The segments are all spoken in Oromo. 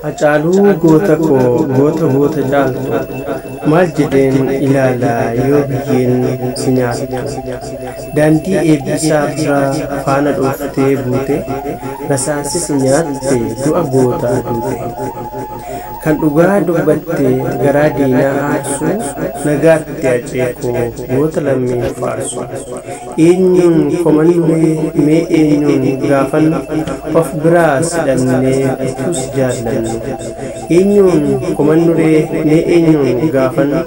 Hacaaluu goota koo goota caaltu maal jedheen ilaalaa yoo biyyeen si nyaattu daandii eebbisaa biraa faana dhooftee buute rasaasi si nyaatte du'a gootaa duute kan dhugaa dubbatte garaa diinaa aarsu nagaatti aceekoo goota lammiin faarsu eenyuun komannee mee eenyuun gaafannu of biraa sidhannee utus jaallannu eenyuun komannuree mee eenyuun gaafannu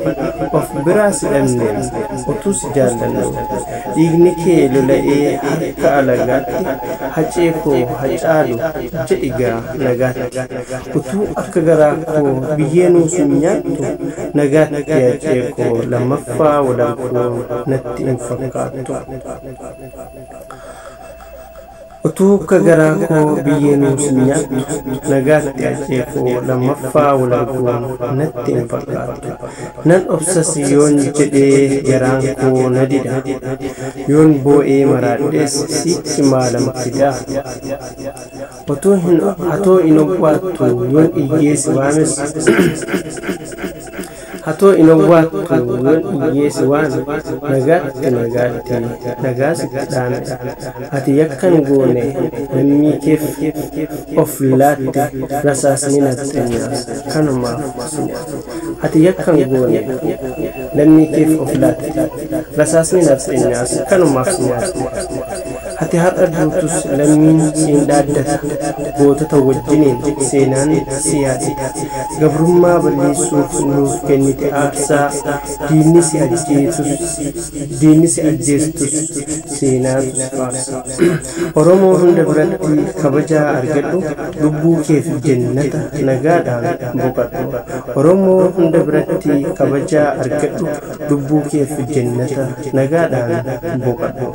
of biraa sidhannee utus jaallannu dhiigni kee lola'ee harka alagaatti haceekoo hacaalu jedhigaa nagaatti utuu akka garaa koo biyyeenuu sun nyaattu nagaatti haceekoo lammaffaa walankoo natti hin fakkaattu utuu akka garaa koo biyyeenuu sun nyaattu nagaatti haceekoo lammaffaa walankoo natti hin fakkaattu nan obsas yoon jedhee garaan koo na dida yoon boo'ee maraadhees sitti maalam fidaa hatoo hin obwaattu yoon iyyeesi waames hatoo in obwaattu yoon iyyeesi waame nagaatti nagaasi kadhaame ati yakkan goone lammii keef of laatte rasaasni nafxeenyaas kanumaaf ati yakkan goone lammii keef of laatte rasaasni nafxeenyaas kanumaaf ati har'a duutus lammiin siin dhaaddata gootota wajjiniin seenaan siyaasita gabrummaa balleessuuf nuuf kennite aarsaa diinni si ajjeestus seenaatus faarsa Oromoo hunda biratti kabajaa argadhu lubbuu keef jannata nagaadhaan boqadhu Oromoo hunda biratti kabajaa argadhu lubbuu keef jannata nagaadhaan boqadhu